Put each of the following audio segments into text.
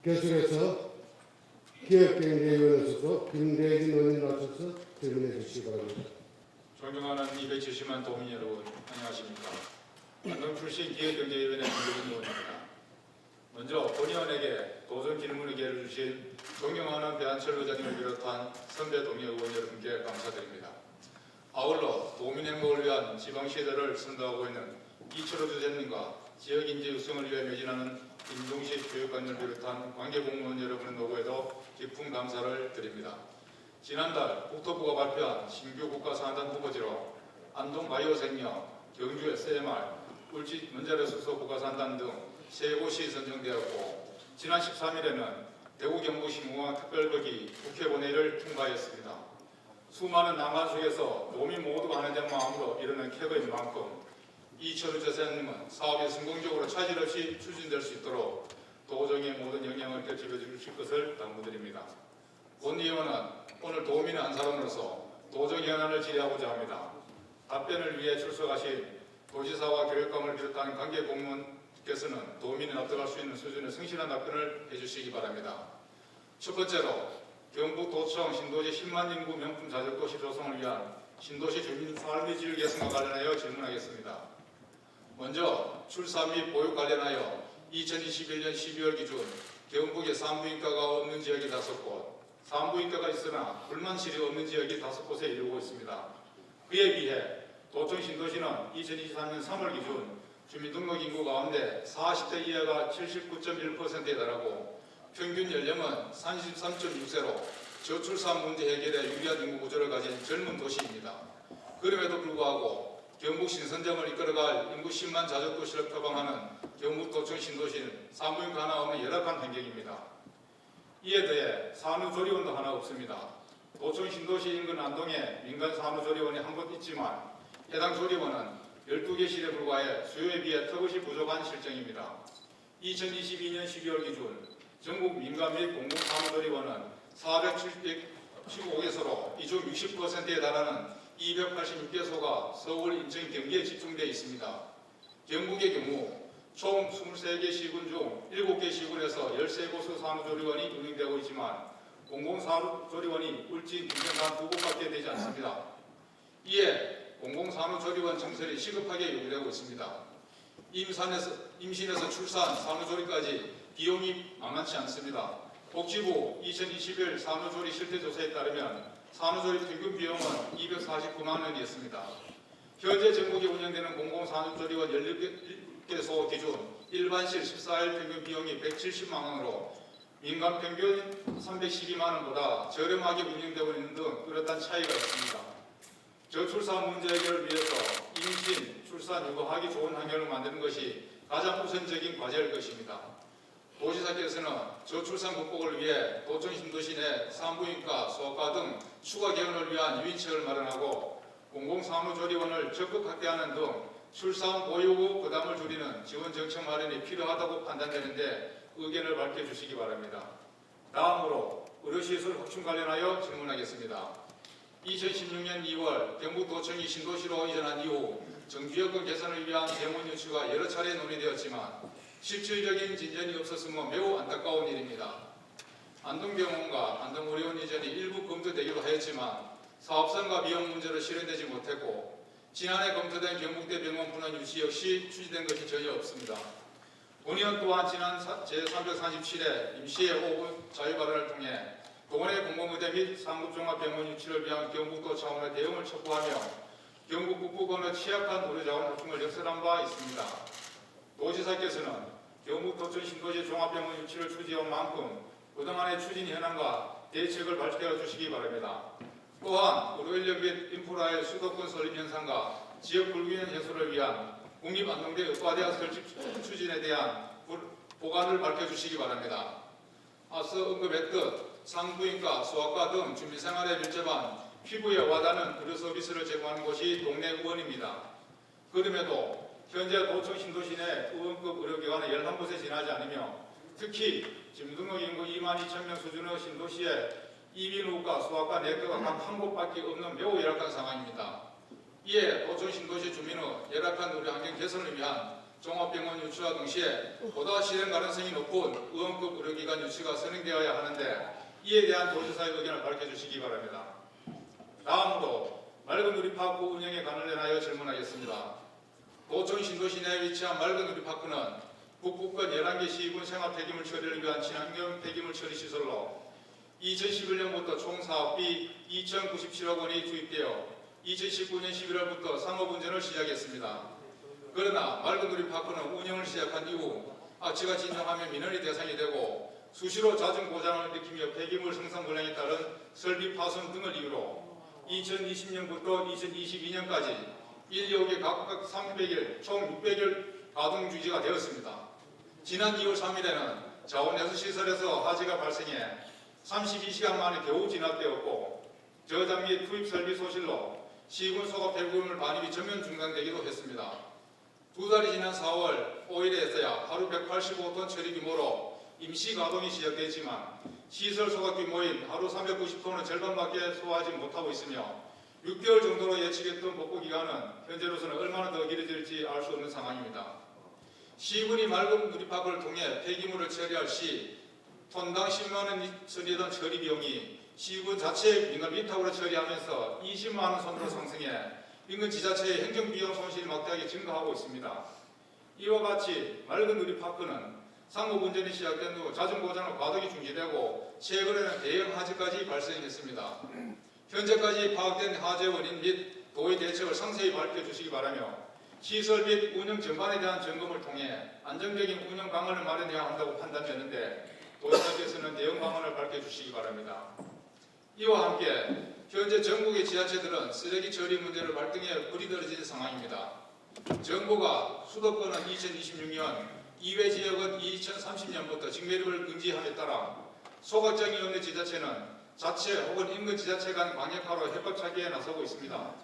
계속해서 기획경제위원회에서 김대진 의원님 나서서 질문해 주시기 바랍니다. 존경하는 270만 도민 여러분, 안녕하십니까. 안동 출신 기획경제위원회 김대진 의원입니다. 먼저 본의원에게 도전 질문의 기회를 주신 존경하는 배한철 의장님을 비롯한 선배 동료 의원 여러분께 감사드립니다. 아울러 도민 행복을 위한 지방시대를 선도하고 있는 이철호 주재님과 지역인재 육성을 위해 매진하는 김동식 교육관을 비롯한 관계공무원 여러분의 노고에도 깊은 감사를 드립니다. 지난달 국토부가 발표한 신규 국가산단 후보지로 안동 바이오생명, 경주 SMR, 울진 먼자레수소 국가산단 등 세 곳이 선정되었고 지난 13일에는 대구 경북시 무궁화특별법이 국회 본회의를 통과했습니다. 수많은 난관 속에서 도민 모두가 하는 마음으로 이르는 쾌거인 만큼 이철우 저사님은 사업이 성공적으로 차질 없이 추진될 수 있도록 도정의 모든 영향을 펼쳐 주실 것을 당부드립니다. 본 의원은 오늘 도민의 한 사람으로서 도정 현안을 질의하고자 합니다. 답변을 위해 출석하신 도지사와 교육감을 비롯한 관계 공무원께서는 도민이 납득할 수 있는 수준의 성실한 답변을 해주시기 바랍니다. 첫 번째로 경북도청 신도시 10만 인구 명품 자족도시 조성을 위한 신도시 주민 삶의 질 개선과 관련하여 질문하겠습니다. 먼저 출산 및 보육 관련하여 2021년 12월 기준 경북에 산부인과가 없는 지역이 5곳, 산부인과가 있으나 불만실이 없는 지역이 5곳에 이르고 있습니다. 그에 비해 도청 신도시는 2023년 3월 기준 주민등록 인구 가운데 40대 이하가 79.1%에 달하고 평균 연령은 33.6세로 저출산 문제 해결에 유리한 인구 구조를 가진 젊은 도시입니다. 그럼에도 불구하고 경북 신선점을 이끌어갈 인구 10만 자족도시를 표방하는 경북도청 신도시는 산부인과 하나 없는 열악한 환경입니다. 이에 대해 산후조리원도 하나 없습니다. 도청 신도시 인근 안동에 민간 산후조리원이 한 곳 있지만 해당 조리원은 12개실에 불과해 수요에 비해 턱없이 부족한 실정입니다. 2022년 12월 기준 전국 민간 및 공공 산후조리원은 415개소로 이 중 60%에 달하는 286개소가 서울, 인천, 경기에 집중되어 있습니다. 경북의 경우 총 23개 시군 중 7개 시군에서 13곳의 산후조리원이 운영되고 있지만 공공산후조리원이 울진, 김천산 2곳밖에 되지 않습니다. 이에 공공산후조리원 증설이 시급하게 요구되고 있습니다. 임신에서 출산, 산후조리까지 비용이 만만치 않습니다. 복지부 2021 산후조리 실태조사에 따르면 산후조리 평균 비용은 249만 원이었습니다. 현재 전국에 운영되는 공공산후조리원 16개소 기준 일반실 14일 평균 비용이 170만 원으로 민간 평균 312만 원보다 저렴하게 운영되고 있는 등 뚜렷한 차이가 있습니다. 저출산 문제 해결을 위해서 임신, 출산, 육아하기 좋은 환경을 만드는 것이 가장 우선적인 과제일 것입니다. 도지사께서는 저출산 극복을 위해 도청 신도시 내 산부인과, 소아과 등 추가 개원을 위한 유인책을 마련하고 공공산후조리원을 적극 확대하는 등 출산 보육 후 부담을 줄이는 지원 정책 마련이 필요하다고 판단되는데 의견을 밝혀주시기 바랍니다. 다음으로 의료시설 확충 관련하여 질문하겠습니다. 2016년 2월 경북도청이 신도시로 이전한 이후 정규여건 개선을 위한 대문 유치가 여러 차례 논의되었지만 실질적인 진전이 없었음은 매우 안타까운 일입니다. 안동병원과 안동의료원 이전이 일부 검토되기도 하였지만 사업성과 비용 문제로 실현되지 못했고 지난해 검토된 경북대 병원 분원 유치 역시 추진된 것이 전혀 없습니다. 본의원 또한 지난 제337회 임시회 5분 자유발언을 통해 동원의 공공의대 및 상급종합병원 유치를 위한 경북도 차원의 대응을 촉구하며 경북 북부권의 취약한 의료자원 확충을 역설한 바 있습니다. 도지사께서는 경북도청 신도시 종합병원 유치를 추진한 만큼 그동안의 추진 현황과 대책을 밝혀주시기 바랍니다. 또한 의료인력 및 인프라의 수도권 설립 현상과 지역 불균형 해소를 위한 국립안동대 의과대학 설치 추진에 대한 보관을 밝혀주시기 바랍니다. 앞서 언급했듯 산부인과, 소아과 등 주민생활에 밀접한 피부에 와닿는 의료 서비스를 제공하는 곳이 동네 의원입니다. 그럼에도 현재 도청 신도시 내 의원급 의료기관은 11곳에 지나지 않으며 특히 주민등록 인구 22,000명 수준의 신도시에 이비인후과, 소아과, 내과가 각 한 곳밖에 없는 매우 열악한 상황입니다. 이에 도청 신도시 주민의 열악한 의료 환경 개선을 위한 종합병원 유치와 동시에 보다 실행 가능성이 높은 의원급 의료기관 유치가 선행되어야 하는데 이에 대한 도지사의 의견을 밝혀주시기 바랍니다. 다음으로 맑은 누리파크 운영에 관련하여 질문하겠습니다. 도청 신도시 내에 위치한 맑은 누리파크는 북부권 11개 시군 생활 폐기물 처리를 위한 친환경 폐기물 처리 시설로 2011년부터 총 사업비 2,097억 원이 투입되어 2019년 11월부터 상업운전을 시작했습니다. 그러나 맑은 누리파크는 운영을 시작한 이후 악취가 진정하면 민원이 대상이 되고 수시로 잦은 고장을 일으키며 폐기물 생산 불량에 따른 설비 파손 등을 이유로 2020년부터 2022년까지 1, 2호기 각각 300일, 총 600일 가동 유지가 되었습니다. 지난 2월 3일에는 자원해수시설에서 화재가 발생해 32시간 만에 겨우 진압되었고 저장 및 투입 설비 소실로 시군 소각 폐기물 반입이 전면 중단되기도 했습니다. 두 달이 지난 4월 5일에서야 하루 185톤 처리 규모로 임시 가동이 시작됐지만 시설 소각 규모인 하루 390톤은 절반밖에 소화하지 못하고 있으며 6개월 정도로 예측했던 복구 기간은 현재로서는 얼마나 더 길어질지 알 수 없는 상황입니다. 시군이 맑은 누리파크를 통해 폐기물을 처리할 시 톤당 10만 원 처리하던 처리 비용이 시군 자체 민간 위탁으로 처리하면서 20만 원 선으로 상승해 인근 지자체의 행정비용 손실이 막대하게 증가하고 있습니다. 이와 같이 맑은 누리파크는 상업운전이 시작된 후 잦은 고장으로 과도기 중지되고 최근에는 대형 화재까지 발생했습니다. 현재까지 파악된 화재 원인 및 도의 대책을 상세히 밝혀주시기 바라며 시설 및 운영 전반에 대한 점검을 통해 안정적인 운영 방안을 마련해야 한다고 판단되는데 도지사께서는 대응 방안을 밝혀주시기 바랍니다. 이와 함께 현재 전국의 지자체들은 쓰레기 처리 문제를 발등에 불이 떨어진 상황입니다. 정부가 수도권은 2026년, 이외 지역은 2030년부터 직매립을 금지함에 따라 소각장이 없는 지자체는 자체 혹은 인근 지자체 간 광역화로 협박차기에 나서고 있습니다.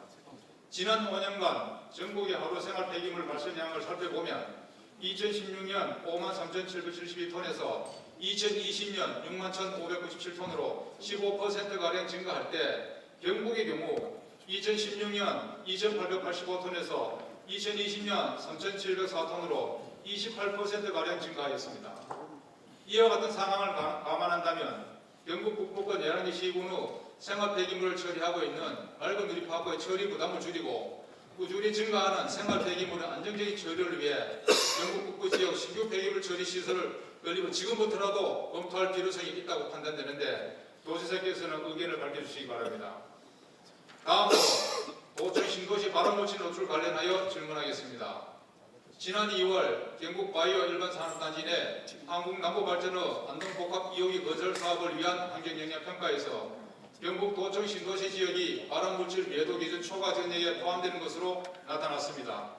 지난 5년간 전국의 하루 생활 폐기물 발생량을 살펴보면 2016년 53,772톤에서 2020년 61,597톤으로 15%가량 증가할 때 경북의 경우 2016년 2,885톤에서 2020년 3,704톤으로 28%가량 증가하였습니다. 이와 같은 상황을 감안한다면 경북 북부권 11개 시군 후 생활 폐기물을 처리하고 있는 맑은 누리파크의 처리 부담을 줄이고 꾸준히 증가하는 생활 폐기물의 안정적인 처리를 위해 경북 북부 지역 신규 폐기물 처리 시설을 지금부터라도 검토할 필요성이 있다고 판단되는데 도지사께서는 의견을 밝혀주시기 바랍니다. 다음으로 도청 신도시 발암물질 노출 관련하여 질문하겠습니다. 지난 2월 경북 바이오 일반 산업단지 내 한국남부발전의 안동복합 2호기 건설 사업을 위한 환경영향평가에서 경북 도청 신도시 지역이 발암물질 매도 기준 초과 전역에 포함되는 것으로 나타났습니다.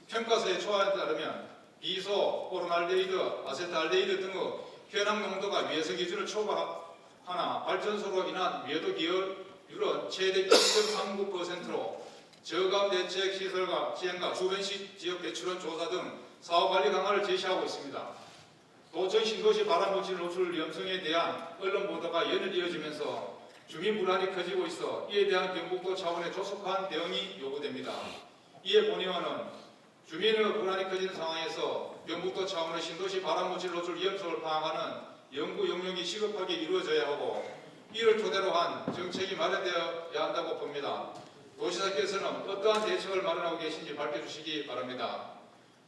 평가서의 초안에 따르면 비소, 포르말데히드, 아세트알데히드 등의 현황 농도가 위해서 기준을 초과하나 발전소로 인한 매도 기여율은 최대 1.39%로 저감 대책 시설과 시행과 주변 지역 배출원 조사 등 사업 관리 강화를 제시하고 있습니다. 도청 신도시 발암물질 노출 위험성에 대한 언론 보도가 연일 이어지면서 주민 불안이 커지고 있어 이에 대한 경북도 차원의 조속한 대응이 요구됩니다. 이에 본의원은 주민의 불안이 커진 상황에서 경북도 차원의 신도시 발암물질 노출 위험성을 파악하는 연구 용역이 시급하게 이루어져야 하고 이를 토대로 한 정책이 마련되어야 한다고 봅니다. 도지사께서는 어떠한 대책을 마련하고 계신지 밝혀주시기 바랍니다.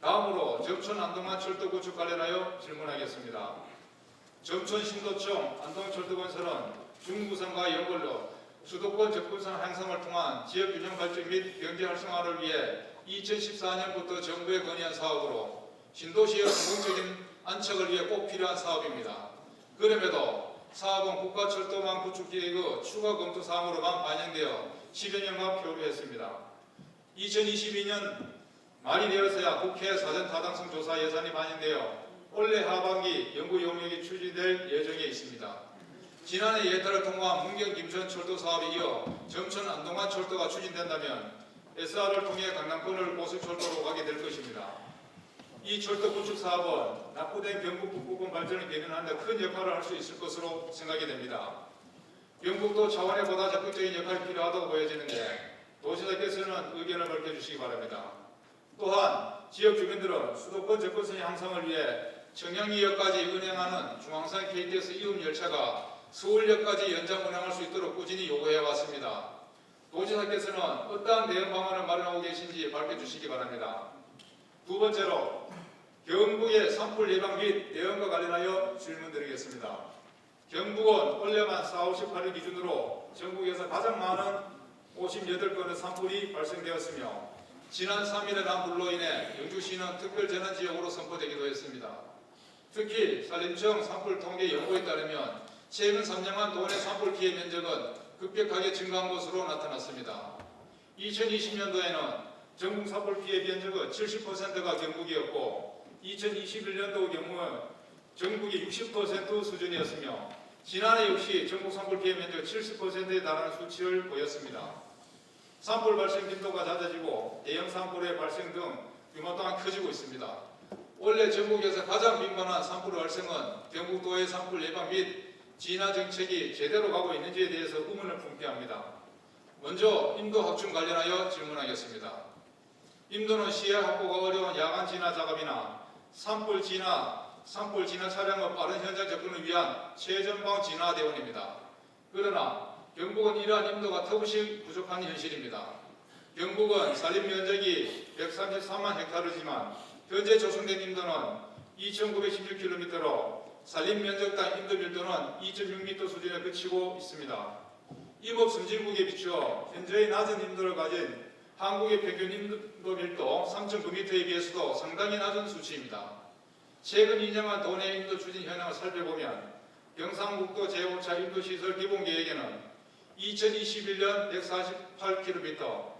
다음으로 점촌 안동만 철도 구축 관련하여 질문하겠습니다. 점촌 신도청 안동철도건설은 중부선과 연결로 수도권 접근성 향상을 통한 지역 균형 발전 및 경제 활성화를 위해 2014년부터 정부에 건의한 사업으로 신도시의 성공적인 안착을 위해 꼭 필요한 사업입니다. 그럼에도 사업은 국가철도망 구축계획의 추가 검토 사항으로만 반영되어 10여 년간 표류했습니다. 2022년 말이 되어서야 국회 사전 타당성 조사 예산이 반영되어 올해 하반기 연구 용역이 추진될 예정에 있습니다. 지난해 예타를 통과한 문경 김천 철도 사업에 이어 점천 안동만 철도가 추진된다면 SR을 통해 강남권을 고속철도로 가게 될 것입니다. 이 철도 구축 사업은 낙후된 경북 북부권 발전을 개선하는 데 큰 역할을 할 수 있을 것으로 생각이 됩니다. 경북도 차원의 보다 적극적인 역할이 필요하다고 보여지는데 도지사께서는 의견을 밝혀주시기 바랍니다. 또한 지역 주민들은 수도권 접근성 향상을 위해 청량리역까지 운행하는 중앙선 KTX 이음 열차가 서울역까지 연장 운행할 수 있도록 꾸준히 요구해 왔습니다. 도지사께서는 어떠한 대응 방안을 마련하고 계신지 밝혀주시기 바랍니다. 두 번째로 경북의 산불 예방 및 대응과 관련하여 질문드리겠습니다. 경북은 올해만 4월 18일 기준으로 전국에서 가장 많은 58건의 산불이 발생되었으며 지난 3일의 난불로 인해 영주시는 특별재난지역으로 선포되기도 했습니다. 특히 산림청 산불 통계 연보에 따르면 최근 3년간 도내 산불 피해 면적은 급격하게 증가한 것으로 나타났습니다. 2020년도에는 전국 산불 피해 면적은 70%가 경북이었고 2021년도 경우는 전국이 60% 수준이었으며 지난해 역시 전국 산불 피해 면적 70%에 달하는 수치를 보였습니다. 산불 발생 빈도가 잦아지고 대형 산불의 발생 등 규모 또한 커지고 있습니다. 올해 전국에서 가장 빈번한 산불 발생은 경북도의 산불 예방 및 진화 정책이 제대로 가고 있는지에 대해서 의문을 품게 합니다. 먼저 인도 확충 관련하여 질문하겠습니다. 인도는 시야 확보가 어려운 야간 진화 작업이나 산불 진화 차량의 빠른 현장 접근을 위한 최전방 진화 대원입니다. 그러나 경북은 이러한 인도가 턱없이 부족한 현실입니다. 경북은 산림 면적이 133만 헥타르지만 현재 조성된 인도는 2,916km로 산림 면적당 인도 밀도는 2.6m 수준에 그치고 있습니다. 임업 선진국에 비추어 현재의 낮은 인도를 가진 한국의 평균 인도 밀도 3.9m에 비해서도 상당히 낮은 수치입니다. 최근 2년간 도내 인도 추진 현황을 살펴보면 경상북도 제5차 인도시설 기본계획에는 2021년 148km,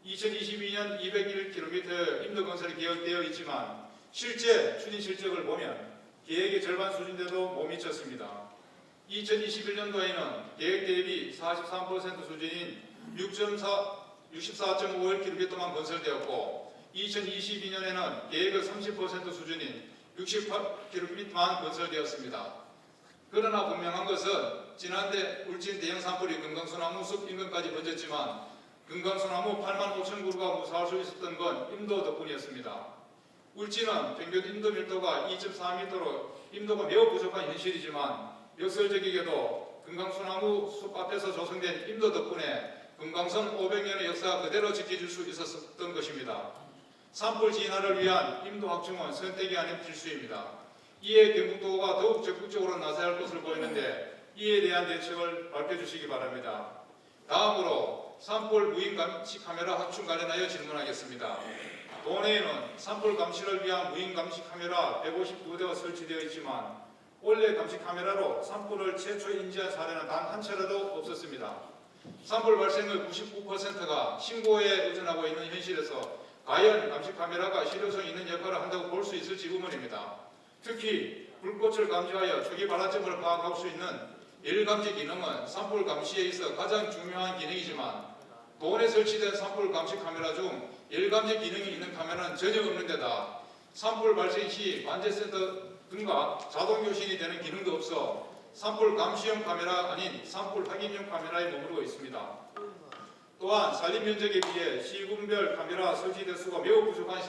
2022년 201km의 인도 건설이 계획되어 있지만 실제 추진 실적을 보면 계획의 절반 수준에도 못 미쳤습니다. 2021년도에는 계획 대비 43% 수준인 64.51km만 건설되었고 2022년에는 계획의 30% 수준인 68km만 건설되었습니다. 그러나 분명한 것은 지난해 울진 대형 산불이 금강소나무 숲 인근까지 번졌지만 금강소나무 8만 5천 그루가 무사할 수 있었던 건 인도 덕분이었습니다. 울진은 평균 인도 밀도가 2.4m로 인도가 매우 부족한 현실이지만 역설적이게도 금강소나무 숲 앞에서 조성된 인도 덕분에 금강선 500년의 역사가 그대로 지켜질 수 있었던 것입니다. 산불 진화를 위한 인도 확충은 선택이 아닌 필수입니다. 이에 경북도가 더욱 적극적으로 나서야 할 것으로 보이는데 이에 대한 대책을 밝혀주시기 바랍니다. 다음으로 산불 무인 감시 카메라 확충 관련하여 질문하겠습니다. 도내에는 산불 감시를 위한 무인 감시 카메라 152대가 설치되어 있지만 원래 감시 카메라로 산불을 최초 인지한 사례는 단 한 차례도 없었습니다. 산불 발생의 99%가 신고에 의존하고 있는 현실에서 과연 감시 카메라가 실효성 있는 역할을 한다고 볼 수 있을지 의문입니다. 특히 불꽃을 감지하여 초기 발화점을 파악할 수 있는 열감지 기능은 산불 감시에 있어 가장 중요한 기능이지만 도내 설치된 산불 감시 카메라 중 열감지 기능이 있는 카메라는 전혀 없는 데다 산불 발생 시 관제센터 등과 자동 교신이 되는 기능도 없어 산불 감시용 카메라 아닌 산불 확인용 카메라에 머무르고 있습니다. 또한 산림 면적에 비해 시군별 카메라 설치 대수가 매우 부족한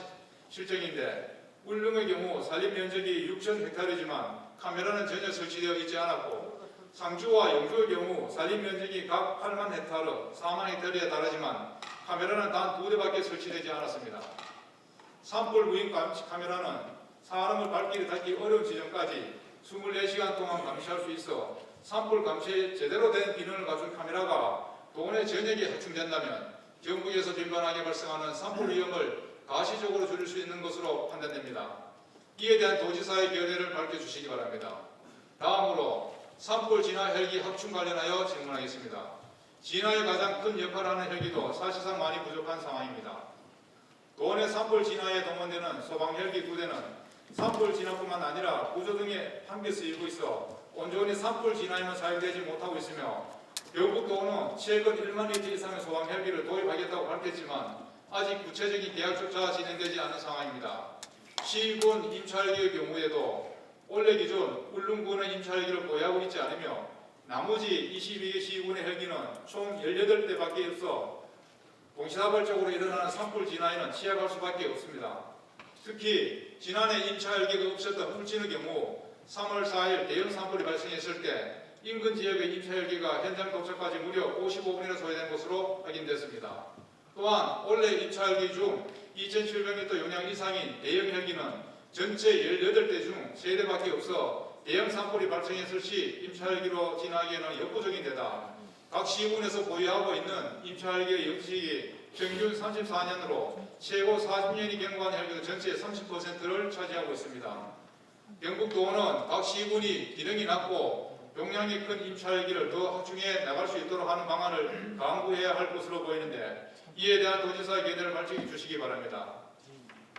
실정인데 울릉의 경우 산림 면적이 6,000헥타르지만 카메라는 전혀 설치되어 있지 않았고 상주와 영주의 경우 산림 면적이 각 8만 헥타르, 4만 헥타르에 달하지만 카메라는 단 2대밖에 설치되지 않았습니다. 산불 무인 감시 카메라는 사람을 발길이 닿기 어려운 지점까지 24시간 동안 감시할 수 있어 산불 감시에 제대로 된 기능을 갖춘 카메라가 도내 전역에 확충된다면 경북에서 빈번하게 발생하는 산불 위험을 가시적으로 줄일 수 있는 것으로 판단됩니다. 이에 대한 도지사의 견해를 밝혀주시기 바랍니다. 다음으로 산불 진화 헬기 확충 관련하여 질문하겠습니다. 진화에 가장 큰 역할을 하는 헬기도 사실상 많이 부족한 상황입니다. 도내 산불 진화에 동원되는 소방 헬기 2대는 산불 진화뿐만 아니라 구조 등에 함께 쓰이고 있어 온전히 산불 진화에만 사용되지 못하고 있으며 경북도는 최근 1만 리터 이상의 소방 헬기를 도입하겠다고 밝혔지만 아직 구체적인 계약조차 진행되지 않은 상황입니다. 시군 임차헬기의 경우에도 올해 기준 울릉군의 임차헬기를 보유하고 있지 않으며 나머지 22개 시군의 헬기는 총 18대밖에 없어 동시다발적으로 일어나는 산불 진화에는 취약할 수밖에 없습니다. 특히 지난해 임차 혈기가 없었던 울진의 경우 3월 4일 대형 산불이 발생했을 때 인근 지역의 임차 혈기가 현장 도착까지 무려 55분이나 소요된 것으로 확인됐습니다. 또한 올해 임차 혈기 중 2,700리터 용량 이상인 대형 혈기는 전체 18대 중 3대밖에 없어 대형 산불이 발생했을 시 임차 혈기로 지나기에는 역부족인 데다 각 시군에서 보유하고 있는 임차 혈기의 영시기 평균 34년으로 최고 40년이 경과한 혈기의 전체의 30%를 차지하고 있습니다. 경북도는 각 시군이 기능이 낮고 용량이 큰 임차 혈기를 더 확충해 나갈 수 있도록 하는 방안을 강구해야 할 것으로 보이는데 이에 대한 도지사의 견해를 발표해 주시기 바랍니다.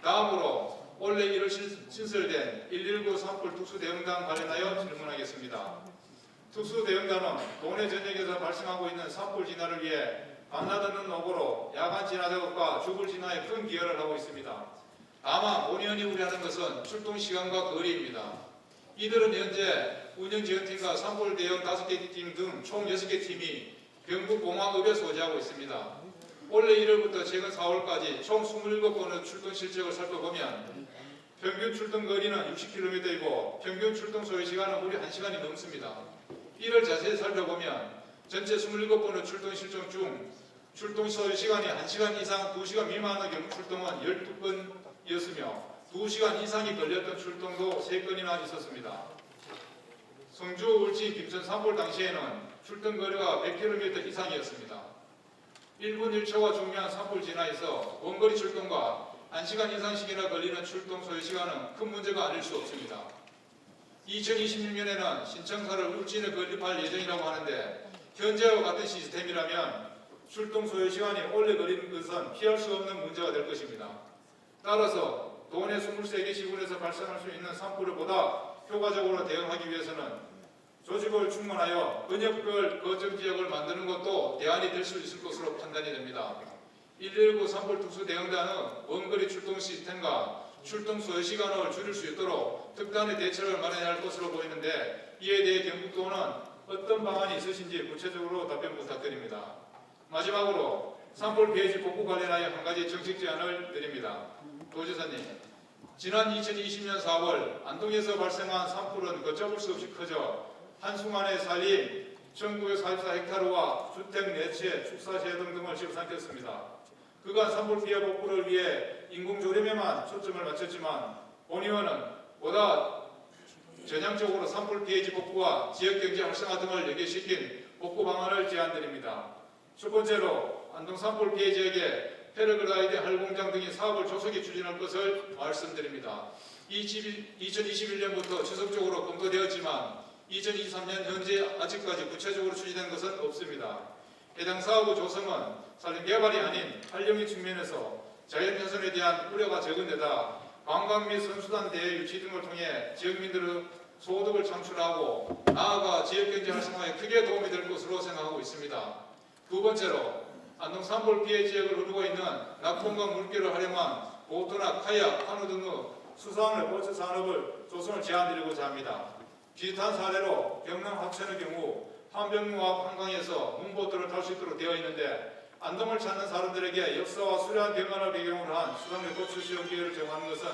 다음으로 올해 1월 신설된 119 산불 특수대응단 관련하여 질문하겠습니다. 특수대응단은 도내 전역에서 발생하고 있는 산불 진화를 위해 밤낮없는 노고로 야간 진화 작업과 주불 진화에 큰 기여를 하고 있습니다. 다만 본의원이 우려하는 것은 출동 시간과 거리입니다. 이들은 현재 운영지원팀과 산불 대응 5개 팀 등 총 6개 팀이 경북공항읍에 소재하고 있습니다. 올해 1월부터 최근 4월까지 총 27번의 출동 실적을 살펴보면 평균 출동 거리는 60km이고 평균 출동 소요 시간은 무려 1시간이 넘습니다. 이를 자세히 살펴보면 전체 27번의 출동 실종 중 출동 소요 시간이 1시간 이상 2시간 미만의 경우 출동은 12건이었으며 2시간 이상이 걸렸던 출동도 3건이나 있었습니다. 성주, 울진, 김천 산불 당시에는 출동 거리가 100km 이상이었습니다. 1분 1초가 중요한 산불 진화에서 원거리 출동과 1시간 이상씩이나 걸리는 출동 소요 시간은 큰 문제가 아닐 수 없습니다. 2026년에는 신청사를 울진에 건립할 예정이라고 하는데 현재와 같은 시스템이라면 출동 소요 시간이 오래 걸리는 것은 피할 수 없는 문제가 될 것입니다. 따라서 도내 23개 시군에서 발생할 수 있는 산불을 보다 효과적으로 대응하기 위해서는 조직을 충원하여 근역별 거점지역을 만드는 것도 대안이 될 수 있을 것으로 판단이 됩니다. 119 산불 특수대응단은 원거리 출동 시스템과 출동 소요 시간을 줄일 수 있도록 특단의 대책을 마련해야 할 것으로 보이는데 이에 대해 경북도는 어떤 방안이 있으신지 구체적으로 답변 부탁드립니다. 마지막으로 산불 피해지 복구 관련하여 한 가지 정책 제안을 드립니다. 도지사님, 지난 2020년 4월 안동에서 발생한 산불은 걷잡을 수 없이 커져 한순간에 살림 1944헥타르와 주택 4채, 축사재 등을 집어삼켰습니다. 그간 산불 피해 복구를 위해 인공조림에만 초점을 맞췄지만 본의원은 보다 전향적으로 산불 피해지 복구와 지역경제 활성화 등을 연계시킨 복구 방안을 제안드립니다. 첫 번째로 안동 산불 피해 지역에 패러글라이드 할공장 등의 사업을 조속히 추진할 것을 말씀드립니다. 2021년부터 지속적으로 검토되었지만 2023년 현재 아직까지 구체적으로 추진된 것은 없습니다. 해당 사업의 조성은 산림 개발이 아닌 활용의 측면에서 자연 훼손에 대한 우려가 적은 데다 관광 및 선수단 대회 유치 등을 통해 지역민들의 소득을 창출하고 나아가 지역경제 활성화에 크게 도움이 될 것으로 생각하고 있습니다. 두 번째로 안동 산불 피해 지역을 흐르고 있는 낙fon과 물길을 활용한 보트나 카약, 카누 등의 수상 레포츠 산업을 조성을 제안드리고자 합니다. 비슷한 사례로 경남 합천의 경우 한병무와 한강에서 문보트를 탈 수 있도록 되어 있는데 안동을 찾는 사람들에게 역사와 수려한 경관을 배경으로 한 수상 레포츠 시험 기회를 제공하는 것은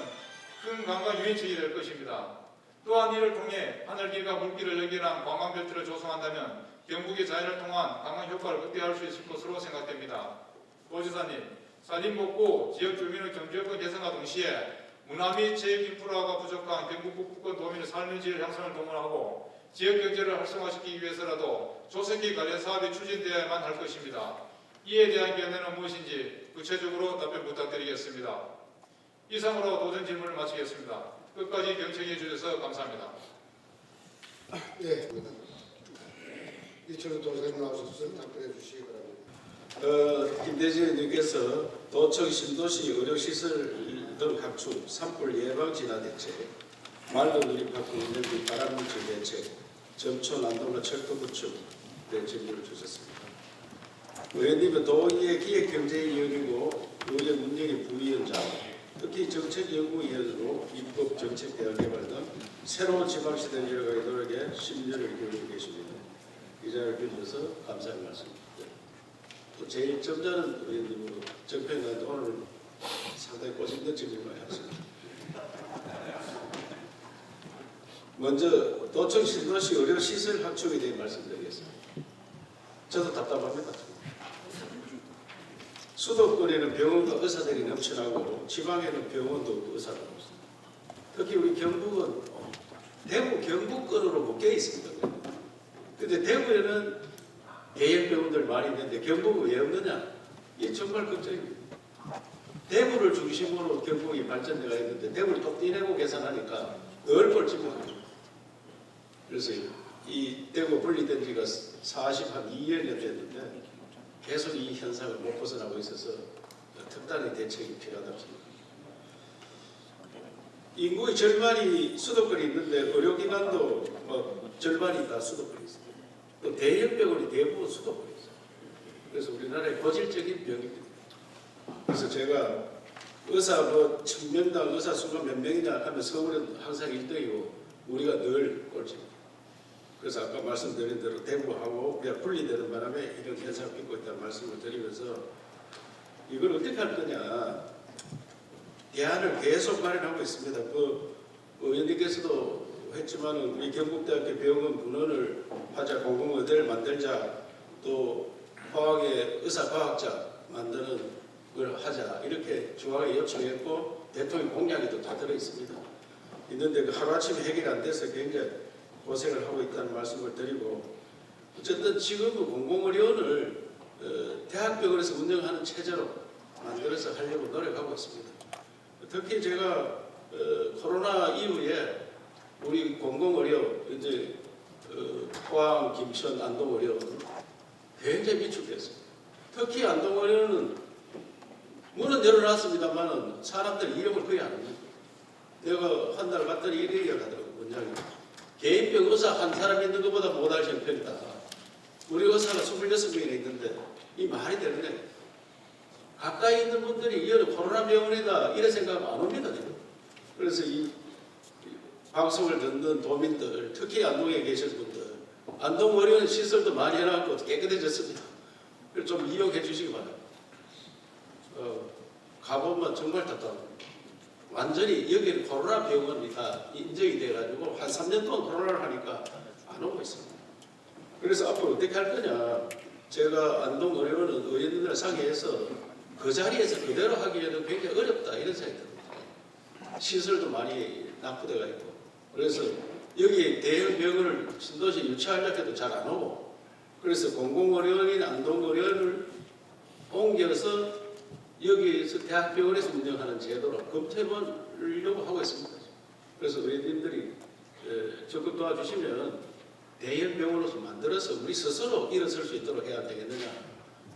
큰 관광 유인책이 될 것입니다. 또한 이를 통해 하늘길과 물길을 연결한 관광벨트를 조성한다면 경북의 자연을 통한 관광 효과를 극대화할 수 있을 것으로 생각됩니다. 도지사님, 산림복구, 지역 주민의 경제여건 개선과 동시에 문화 및 체육 인프라가 부족한 경북 북부권 도민의 삶의 질 향상을 도모하고 지역 경제를 활성화시키기 위해서라도 조성기 관련 사업이 추진되어야만 할 것입니다. 이에 대한 견해는 무엇인지 구체적으로 답변 부탁드리겠습니다. 이상으로 도전 질문을 마치겠습니다. 끝까지 경청해 주셔서 감사합니다. 예, 이철우 도사님 나오셔서 답변해 주시기 바랍니다. 김대진 의원님께서 도청 신도시 의료시설 등 확충, 산불 예방 진화 대책, 말로 누립학교 운영비 발암물질 대책, 점초 난동과 철도 구축 대 질문을 주셨습니다. 의원님은 도의회 기획경제위원이고 의회 문영의 부위원장, 특히 정책연구위원으로 입법, 정책, 대학개발 등 새로운 지방시대를 이어가기 노력에 10년을 기울이고 계십니다. 이 자리를 빌려서 감사의 말씀드립니다. 또 제일 점잖은 의원님으로 정평가인데 오늘 상당히 고심된 질문을 많이 하셨습니다. 먼저 도청 신도시 의료시설 확충에 대해 말씀드리겠습니다. 저도 답답합니다. 수도권에는 병원과 의사들이 넘쳐나고 지방에는 병원도 없고 의사도 없습니다. 특히 우리 경북은 대구 경북권으로 묶여 있습니다. 근데 대구에는 대형 병원들 많이 있는데 경북은 왜 없느냐? 이게 정말 걱정입니다. 대구를 중심으로 경북이 발전되어 있는데 대구를 또 떼내고 계산하니까 늘 꼴찌입니다. 그래서 이 대구 분리된 지가 42년 됐는데 계속 이 현상을 못 벗어나고 있어서 특단의 대책이 필요하다고 생각합니다. 인구의 절반이 수도권에 있는데 의료기관도 절반이 다 수도권에 있습니다. 또 대형병원이 대부분 수도권에 있어요. 그래서 우리나라의 고질적인 병입니다. 그래서 제가 의사 1000명당 의사 수가 몇 명이냐 하면 서울은 항상 1등이고 우리가 늘 꼴찌입니다. 그래서 아까 말씀드린 대로 대구하고 그냥 분리되는 바람에 이런 현상을 겪고 있다는 말씀을 드리면서 이걸 어떻게 할 거냐 대안을 계속 마련하고 있습니다. 의원님께서도 했지만 우리 경북대학교 병원 분원을 하자, 공공의대를 만들자, 또 화학의 의사과학자 만드는 걸 하자 이렇게 중앙에 요청했고 대통령 공약에도 다 들어 있습니다. 있는데 하루아침에 해결이 안 돼서 굉장히 고생을 하고 있다는 말씀을 드리고 어쨌든 지금은 공공의료원을 대학병원에서 운영하는 체제로 만들어서 하려고 노력하고 있습니다. 특히 제가 코로나 이후에 우리 공공의료 이제 포항, 김천, 안동의료원 굉장히 위축됐습니다. 특히 안동의료원은 문은 열어놨습니다만은 사람들 이용을 거의 안 합니다. 내가 한 달 갔더니 이래 하더라고요. 원장님. 개인병 의사 한 사람 있는 것보다 못할 형편이다. 우리 의사가 26명이나 있는데 이 말이 되느냐. 가까이 있는 분들이 이거는 코로나 병원이다 이런 생각 안 옵니다. 지금. 그래서 이 방송을 듣는 도민들 특히 안동에 계신 분들 안동의료원 시설도 많이 해놨고 깨끗해졌습니다. 그래서 좀 이용해 주시기 바랍니다. 가보면 정말 답답합니다. 완전히 여기는 코로나 병원이 다 인정이 돼가지고 한 3년 동안 코로나를 하니까 안 오고 있습니다. 그래서 앞으로 어떻게 할 거냐. 제가 안동의료원은 의원님들 상의해서 그 자리에서 그대로 하기에는 굉장히 어렵다 이런 생각이 듭니다. 시설도 많이 낙후되어 있고 그래서 여기 대형 병원을 신도시 유치하려고 해도 잘 안 오고 그래서 공공의료원인 안동의료원을 옮겨서 여기에서 대학병원에서 운영하는 제도로 검토해보려고 하고 있습니다. 그래서 의원님들이 적극 도와주시면 대형 병원으로 만들어서 우리 스스로 일어설 수 있도록 해야 되겠느냐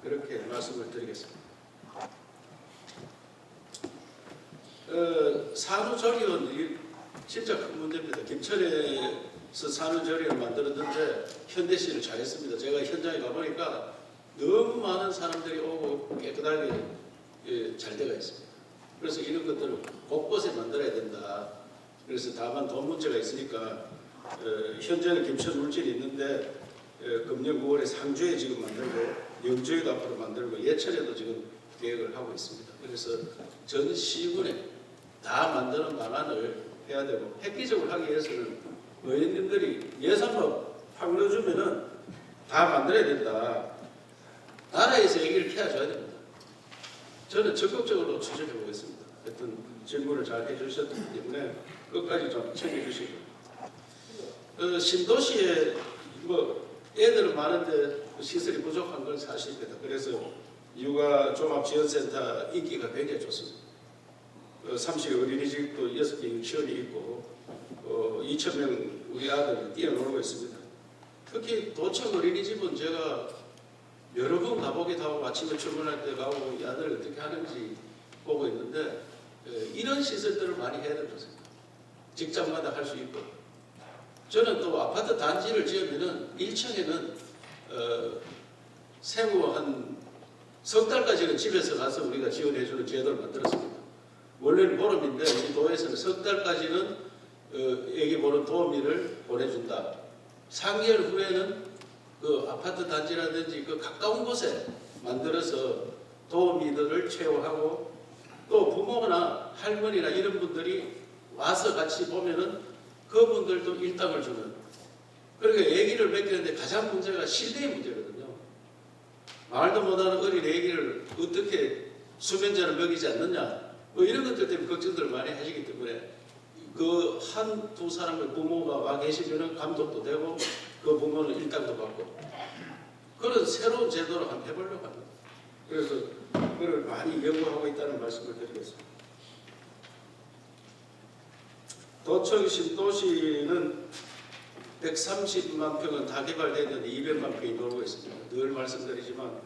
그렇게 말씀을 드리겠습니다. 산후조리원 진짜 큰 문제입니다. 김천에서 산후조리원을 만들었는데 현대시를 잘했습니다. 제가 현장에 가보니까 너무 많은 사람들이 오고 깨끗하게 잘 되어 있습니다. 그래서 이런 것들을 곳곳에 만들어야 된다. 그래서 다만 돈 문제가 있으니까 현재는 김천 물질이 있는데 금년 9월에 상주에 지금 만들고 영주에도 앞으로 만들고 예천에도 지금 계획을 하고 있습니다. 그래서 전 시군에 다 만드는 방안을 해야 되고 획기적으로 하기 위해서는 의원님들이 예산법 확 넣어주면은 다 만들어야 된다. 나라에서 얘기를 해줘야 됩니다. 저는 적극적으로 추진해 보겠습니다. 하여튼 질문을 잘 해주셨기 때문에 끝까지 좀 챙겨주시고 신도시에 애들은 많은데 시설이 부족한 건 사실입니다. 그래서 육아 종합지원센터 인기가 굉장히 좋습니다. 30개 어린이집도 6개 유치원이 있고 2,000명 우리 아들이 뛰어놀고 있습니다. 특히 도청 어린이집은 제가 여러 번 가보기도 하고 아침에 출근할 때 가고 이 아들을 어떻게 하는지 보고 있는데 이런 시설들을 많이 해야 된다고 생각합니다. 직장마다 할 수 있고 저는 또 아파트 단지를 지으면은 1층에는 생후 한 석 달까지는 집에서 가서 우리가 지원해주는 제도를 만들었습니다. 원래는 보름인데 우리 도에서는 석 달까지는 애기 보는 도우미를 보내준다. 3개월 후에는 그 아파트 단지라든지 그 가까운 곳에 만들어서 도우미들을 채용하고 또 부모나 할머니나 이런 분들이 와서 같이 보면은 그분들도 일당을 주는. 그러니까 아기를 맡기는데 가장 문제가 실내의 문제거든요. 말도 못하는 어린 아기를 어떻게 수면제를 먹이지 않느냐, 뭐 이런 것들 때문에 걱정들을 많이 하시기 때문에 그 한두 사람의 부모가 와 계시면 감독도 되고 그 부모는 일당도 받고 그런 새로운 제도를 한번 해보려고 합니다. 그래서 그걸 많이 연구하고 있다는 말씀을 드리겠습니다. 도청 신도시는 130만 평은 다 개발됐는데 200만 평이 놀고 있습니다. 늘 말씀드리지만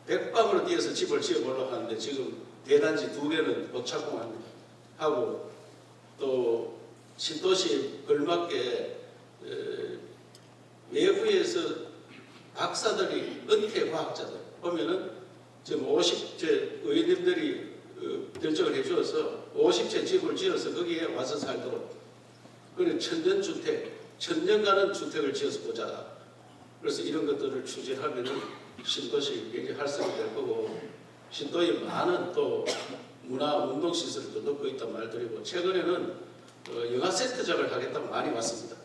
100방으로 뛰어서 집을 지어보려고 하는데 지금 대단지 2개는 못 착공합니다. 하고 또 신도시에 걸맞게 외부에서 박사들이 은퇴 과학자들 보면은 지금 50채 의원님들이 결정을 해주어서 50채 집을 지어서 거기에 와서 살도록 그리고 천년주택, 천년간은 주택을 지어서 보자. 그래서 이런 것들을 추진하면은 신도시 굉장히 활성화될 거고 신도에 많은 또 문화 운동 시설도 넣고 있단 말드리고 최근에는 영화 세트장을 하겠다고 많이 왔습니다.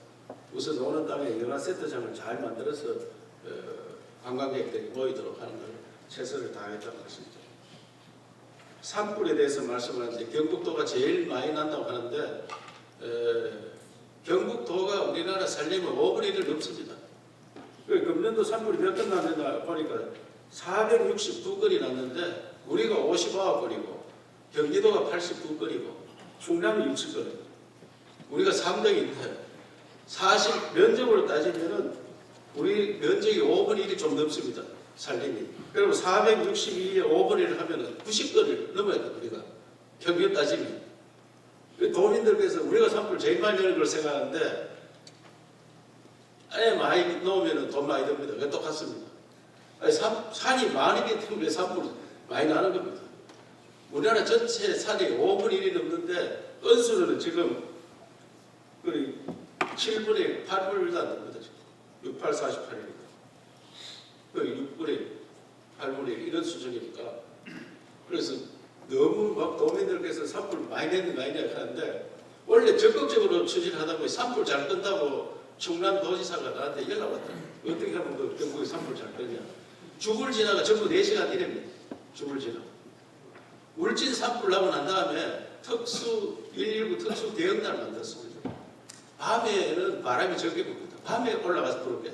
우선 오는 땅에 영화 세트장을 잘 만들어서 관광객들이 모이도록 하는 걸 최선을 다하겠다고 말씀드립니다. 산불에 대해서 말씀하는데 경북도가 제일 많이 난다고 하는데 경북도가 우리나라 살림은 5분의 1을 넘습니다. 금년도 산불이 몇 건 났느냐 보니까 462건이 났는데 우리가 59건이고 경기도가 89건이고 충남이 60건이고 우리가 3등인데 사실 면적으로 따지면은 우리 면적이 5분의 1이 좀 넘습니다. 살림이. 그리고 462에 5분의 1을 하면은 90건을 넘어야 돼 우리가 평균 따지면. 도민들께서 우리가 산불 제일 많이 내는 걸 생각하는데 아예 많이 놓으면 돈 많이 듭니다. 그게 똑같습니다. 아니, 산이 많기 때문에 산불이 많이 나는 겁니다. 우리나라 전체 산이 5분의 1이 넘는데 건수는 지금 7분의 8분도 안 됩니다. 6, 8, 48입니다. 6분의 8분의 1 이런 수준이니까 그래서 너무 막 도민들께서 산불 많이 냈는가 하는데 원래 적극적으로 추진하다 보니 산불 잘 끈다고 충남도지사가 나한테 연락 왔더라고요. 어떻게 하면 그 경북에 산불 잘 끄냐. 죽을 지나가 전부 4시간 이랍니다. 죽을 지나. 울진 산불 나고 난 다음에 특수 119 특수 대응단을 만들었습니다. 밤에는 바람이 적게 붑니다. 밤에 올라가서 불을 껴요.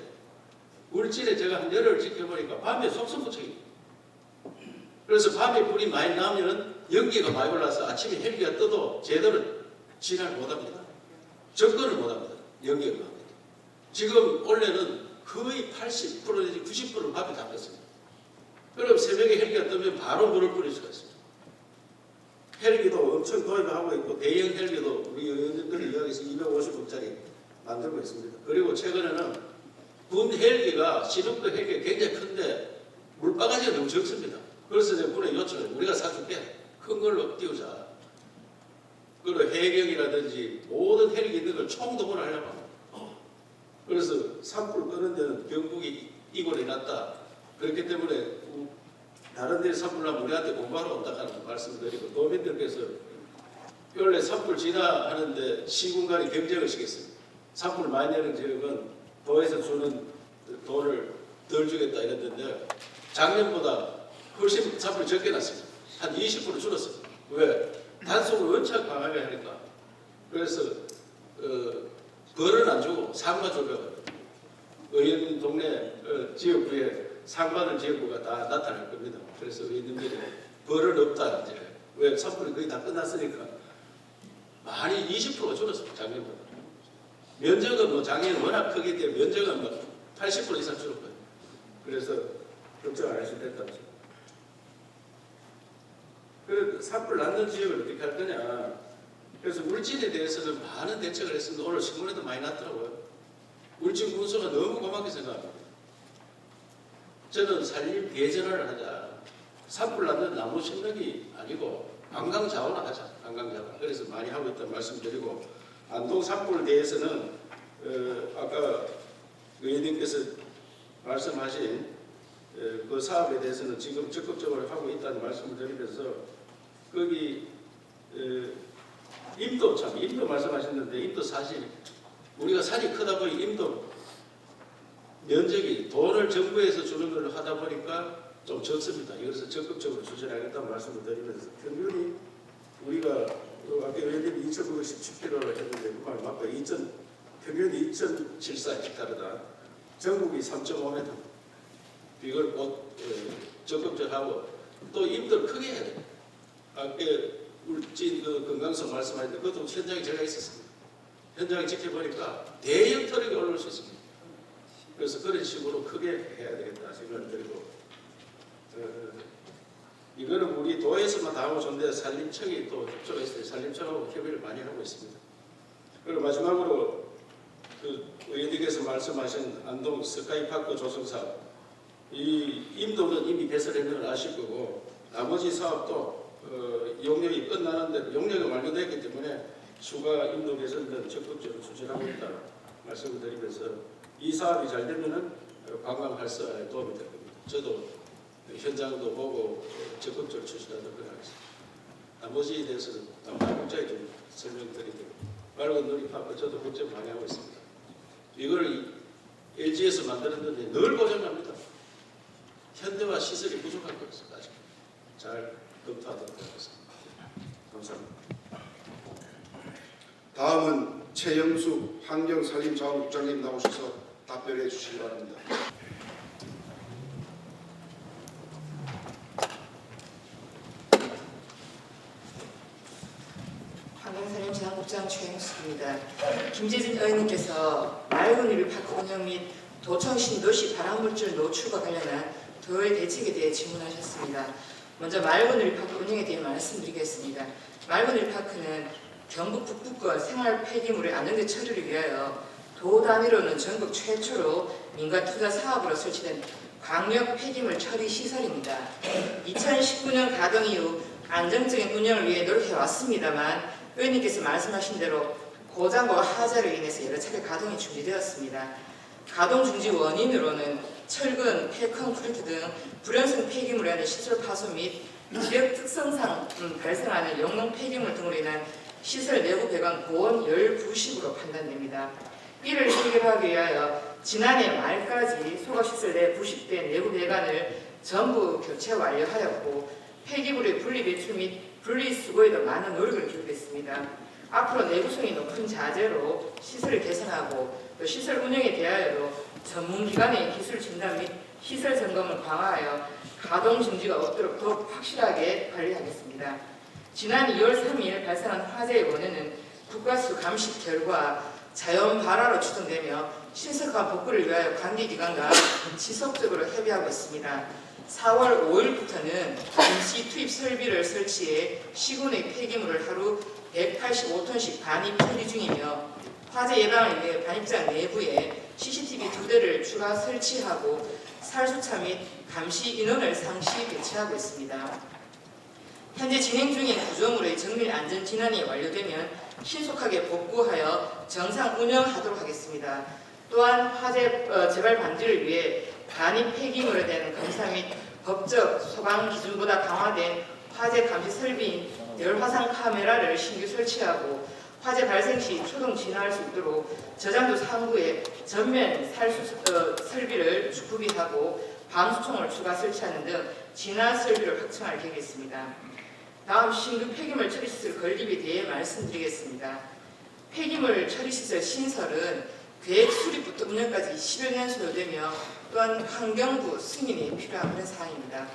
울진에 제가 한 열흘 지켜보니까 밤에 속수무책입니다. 그래서 밤에 불이 많이 나면 연기가 많이 올라서 아침에 헬기가 떠도 제대로 진화를 못합니다. 접근을 못합니다. 연기가 많습니다. 지금 원래는 거의 80% 내지 90%를 밤에 다 껐습니다. 그럼 새벽에 헬기가 뜨면 바로 물을 뿌릴 수가 있습니다. 헬기도 엄청 도입하고 있고 대형 헬기도 우리 의원님들이 이야기해서 250억짜리 만들고 있습니다. 그리고 최근에는 군 헬기가 신흥도 헬기가 굉장히 큰데 물바가지가 너무 적습니다. 그래서 제가 군에 요청을 우리가 사줄게. 큰 걸로 띄우자. 그리고 해경이라든지 모든 헬기 있는 걸 총동원을 하려고 합니다. 그래서 산불 끄는 데는 경북이 이골이 났다. 그렇기 때문에 다른 데에 산불 나면 우리한테 공부하러 온다는 말씀드리고 도민들께서 원래 산불 진화하는데 시군간이 경쟁을 시켰습니다. 산불 많이 내는 지역은 도에서 주는 돈을 덜 주겠다 이랬는데 작년보다 훨씬 산불이 적게 났습니다. 한 20% 줄었습니다. 왜? 단속을 원칙 강하게 하니까. 그래서 벌은 안 주고 상만 줘요. 의원 동네 지역구에 상반을 지역구가 다 나타날 겁니다. 그래서 의원님들이 벌은 없다 이제. 왜? 산불이 거의 다 끝났으니까 많이 20%가 줄었습니다. 작년보다. 면적은 뭐 작년 워낙 크기 때문에 면적은 뭐 80% 이상 줄었거든요. 그래서 걱정 안 하셔도 된다고. 그 산불 났는 지역을 어떻게 할 거냐. 그래서 울진에 대해서는 많은 대책을 했습니다. 오늘 신문에도 많이 났더라고요. 울진 군수가 너무 고맙게 생각합니다. 저는 산림 대전화를 하자. 산불 났는 나무 심는이 아니고 관광 자원을 하자. 관광 자원. 그래서 많이 하고 있다는 말씀드리고 안동 산불에 대해서는 아까 의원님께서 말씀하신 그 사업에 대해서는 지금 적극적으로 하고 있다는 말씀을 드리면서 거기 임도 말씀하셨는데 임도 사실 우리가 산이 크다 보니 임도 면적이 돈을 정부에서 주는 걸 하다 보니까 좀 적습니다. 이것을 적극적으로 추진하겠다는 말씀을 드리면서 평균이 우리가 아까 의원님이 2,917kg를 했는데 그 말 맞고 평균이 2.74헥타르다. 전국이 3.5m. 이걸 꼭 적극적으로 하고 또 임도를 크게 해야 돼요. 아까 울진 건강성 말씀하셨는데 그것도 현장에 제가 있었습니다. 현장에 지켜보니까 대형 트럭이 올라올 수 있습니다. 그래서 그런 식으로 크게 해야 되겠다 생각을 드리고 이거는 우리 도에서만 다 하고 좋은데 산림청이 또 협조가 있어요. 산림청하고 협의를 많이 하고 있습니다. 그리고 마지막으로 그 의원님께서 말씀하신 안동 스카이파크 조성 사업 이 임도는 이미 개설했는 걸 아실 거고 나머지 사업도 용역이 끝나는데 용역이 완료됐기 때문에 추가 임도 개선은 적극적으로 추진하고 있다 말씀을 드리면서 이 사업이 잘 되면은 관광 활성화에 도움이 될 겁니다. 저도 현장도 보고 적극적으로 추진하도록 하겠습니다. 나머지에 대해서는 다국자에 좀 설명드리도록 맑은 놀이파크 저도 걱정 많이 하고 있습니다. 이걸 LG에서 만들었는데 늘 고장납니다. 현대화 시설이 부족한 것을 아직 잘 검토하도록 하겠습니다. 감사합니다. 다음은 최영수 환경산림자원국장님 나오셔서 답변해 주시기 바랍니다. 환경산림자원국장 최영수입니다. 김재진 의원님께서 맑은 놀이파크 운영 및 도청 신도시 발암물질 노출과 관련한 도의 대책에 대해 질문하셨습니다. 먼저 맑은 놀이파크 운영에 대해 말씀드리겠습니다. 맑은 놀이파크는 경북 북부권 생활 폐기물의 안정적 처리를 위하여 도 단위로는 전국 최초로 민간 투자 사업으로 설치된 광역 폐기물 처리 시설입니다. 2019년 가동 이후 안정적인 운영을 위해 노력해왔습니다만 의원님께서 말씀하신 대로 고장과 하자로 인해서 여러 차례 가동이 중지되었습니다. 가동 중지 원인으로는 철근, 폐컨크리트 등 불연성 폐기물에 의한 시설 파손 및 지역 특성상 발생하는 영농 폐기물 등으로 인한 시설 내부 배관 고온 열 부식으로 판단됩니다. 이를 해결하기 위하여 지난해 말까지 소각시설 내 부식된 내부 배관을 전부 교체 완료하였고 폐기물의 분리 배출 및 분리 수거에도 많은 노력을 기울였습니다. 앞으로 내구성이 높은 자재로 시설을 개선하고 또 시설 운영에 대하여도 전문기관의 기술 진단 및 시설 점검을 강화하여 가동 중지가 없도록 더욱 확실하게 관리하겠습니다. 지난 2월 3일 발생한 화재의 원인은 국가수 감식 결과 자연 발화로 추정되며 신속한 복구를 위하여 관계기관과 지속적으로 협의하고 있습니다. 4월 5일부터는 임시 투입 설비를 설치해 시군의 폐기물을 하루 185톤씩 반입 처리 중이며 화재 예방을 위해 반입장 내부에 CCTV 2대를 추가 설치하고 살수차 및 감시 인원을 상시 배치하고 있습니다. 현재 진행 중인 구조물의 정밀 안전 진단이 완료되면 신속하게 복구하여 정상 운영하도록 하겠습니다. 또한 화재 재발 방지를 위해 반입 폐기물에 대한 검사 및 법적 소방 기준보다 강화된 화재 감시 설비인 열화상 카메라를 신규 설치하고 화재 발생 시 초동 진화할 수 있도록 저장도 상부에 전면 살수 설비를 구비하고 밤수총을 추가 설치하는 등 진화 설비를 확충할 계획입니다. 다음 신규 폐기물 처리시설 건립에 대해 말씀드리겠습니다. 폐기물 처리시설 신설은 계획 수립부터 운영까지 10여 년 소요되며 또한 환경부 승인이 필요한 그런 사항입니다.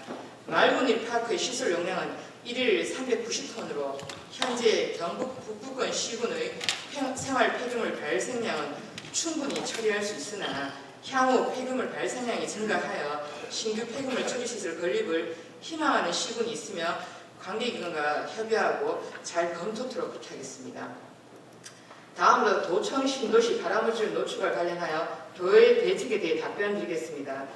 맑은 놀이파크의 시설 용량은 1일 390톤으로 현재 경북 북부권 시군의 생활 폐기물 발생량은 충분히 처리할 수 있으나 향후 폐기물 발생량이 증가하여 신규 폐기물 처리시설 건립을 희망하는 시군이 있으며 관계기관과 협의하고 잘 검토토록 그렇게 하겠습니다. 다음으로 도청 신도시 발암물질 노출과 관련하여 도의 대책에 대해 답변드리겠습니다.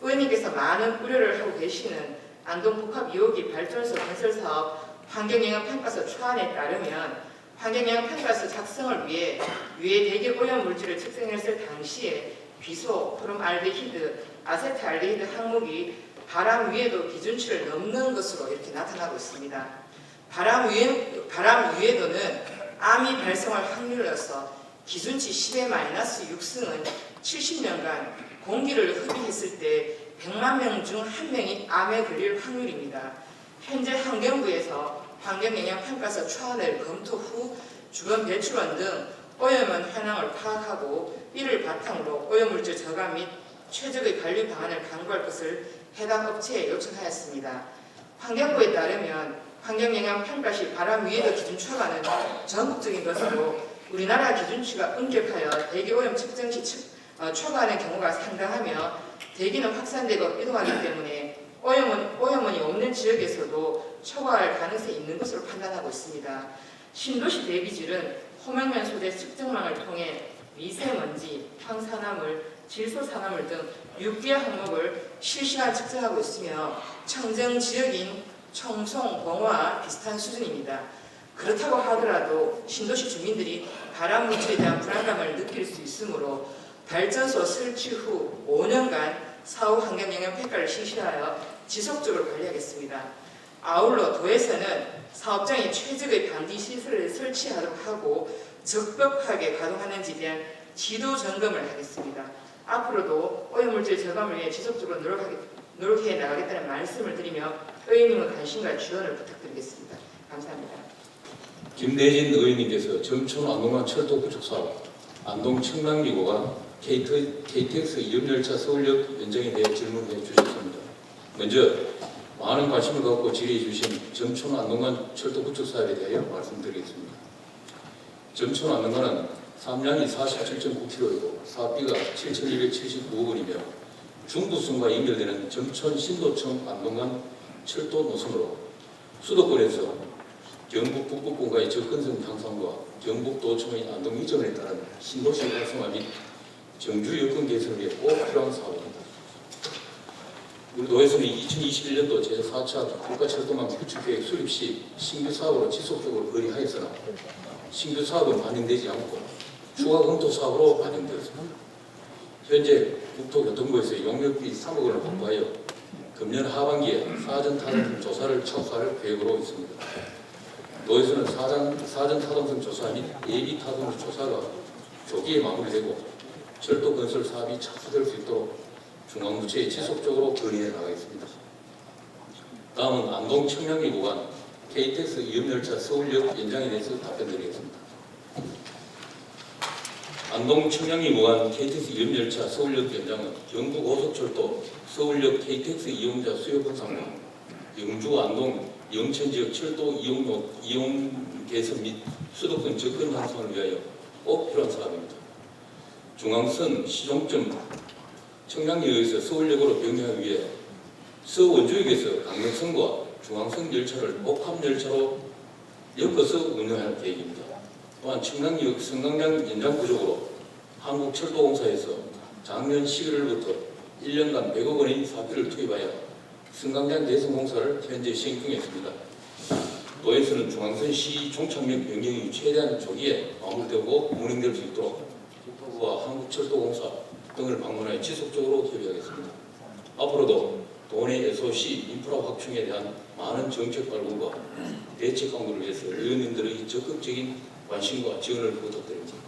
의원님께서 많은 우려를 하고 계시는 안동 복합 2호기 발전소 건설 사업 환경영향평가서 초안에 따르면 환경영향평가서 작성을 위해 위에 대기 오염 물질을 측정했을 당시에 비소, 포름알데히드, 아세트알데히드 항목이 바람 위에도 기준치를 넘는 것으로 이렇게 나타나고 있습니다. 바람 위에도는 암이 발생할 확률로서 기준치 10의 -6승은 70년간 공기를 흡입했을 때 100만 명 중 1명이 암에 걸릴 확률입니다. 현재 환경부에서 환경영향평가서 초안을 검토 후 주변 배출원 등 오염원 현황을 파악하고 이를 바탕으로 오염물질 저감 및 최적의 관리 방안을 강구할 것을 해당 업체에 요청하였습니다. 환경부에 따르면 환경영향평가 시 바람 위에도 기준 초과는 전국적인 것으로 우리나라 기준치가 엄격하여 대기오염 측정 시 초과하는 경우가 상당하며 대기는 확산되고 이동하기 때문에 오염원이 없는 지역에서도 초과할 가능성이 있는 것으로 판단하고 있습니다. 신도시 대기질은 호명면 소재 측정망을 통해 미세먼지, 황산화물, 질소산화물 등 6개 항목을 실시간 측정하고 있으며 청정 지역인 청송, 봉화와 비슷한 수준입니다. 그렇다고 하더라도 신도시 주민들이 발암 물질에 대한 불안감을 느낄 수 있으므로 발전소 설치 후 5년간 사후 환경영향평가를 실시하여 지속적으로 관리하겠습니다. 아울러 도에서는 사업장에 최적의 방지 시설을 설치하도록 하고 적법하게 가동하는지에 대한 지도 점검을 하겠습니다. 앞으로도 오염물질 저감을 위해 지속적으로 노력해 나가겠다는 말씀을 드리며 의원님의 관심과 지원을 부탁드리겠습니다. 감사합니다. 김대진 의원님께서 점촌 안동간 철도 구축 사업, 안동 청량리고가 KTX 이음열차 서울역 연장에 대해 질문해 주셨습니다. 먼저 많은 관심을 갖고 질의해 주신 점촌 안동간 철도 구축 사업에 대하여 말씀드리겠습니다. 점촌 안동간은 삼량이 47.9km이고 사업비가 7,279억 원이며 중부선과 연결되는 점촌 신도청 안동간 철도 노선으로 수도권에서 경북 북부권과의 접근성 향상과 경북도청의 안동 이전에 따른 신도시 활성화 및 정주 여건 개선을 위해 꼭 필요한 사업입니다. 우리 도에서는 2021년도 제4차 국가철도망 구축계획 수립 시 신규 사업으로 지속적으로 건의하였으나 신규 사업은 반영되지 않고 추가 검토 사업으로 반영되었습니다. 현재 국토교통부에서 용역비 3억 원을 확보하여 금년 하반기에 사전 타당성 조사를 착수할 계획으로 있습니다. 도에서는 사전 타당성 조사 및 예비 타당성 조사가 조기에 마무리되고 철도 건설 사업이 착수될 수 있도록 중앙부처에 지속적으로 건의해 나가겠습니다. 다음은 안동 청량리 구간 KTX 이음열차 서울역 연장에 대해서 답변드리겠습니다. 안동 청량리 구간 KTX 이음열차 서울역 연장은 경부고속철도 서울역 KTX 이용자 수요 분산과 영주 안동 영천 지역 철도 이용 개선 및 수도권 접근 향상을 위하여 꼭 필요한 사업입니다. 중앙선 시종점 청량리역에서 서울역으로 변경하기 위해 서원주역에서 강릉선과 중앙선 열차를 복합열차로 엮어서 운영할 계획입니다. 또한 청량리역 성강량 연장 구조로 한국철도공사에서 작년 11월부터 1년간 100억 원의 사비를 투입하여 성강량 개선 공사를 현재 시행 중에 있습니다. 도에서는 중앙선 시 종착역 변경이 최대한 조기에 마무리되고 운행될 수 있도록 국토부와 한국철도공사 등을 방문하여 지속적으로 협의하겠습니다. 앞으로도 도내 SOC 인프라 확충에 대한 많은 정책 발굴과 대책 강구를 위해서 의원님들의 적극적인 관심과 지원을 부탁드립니다.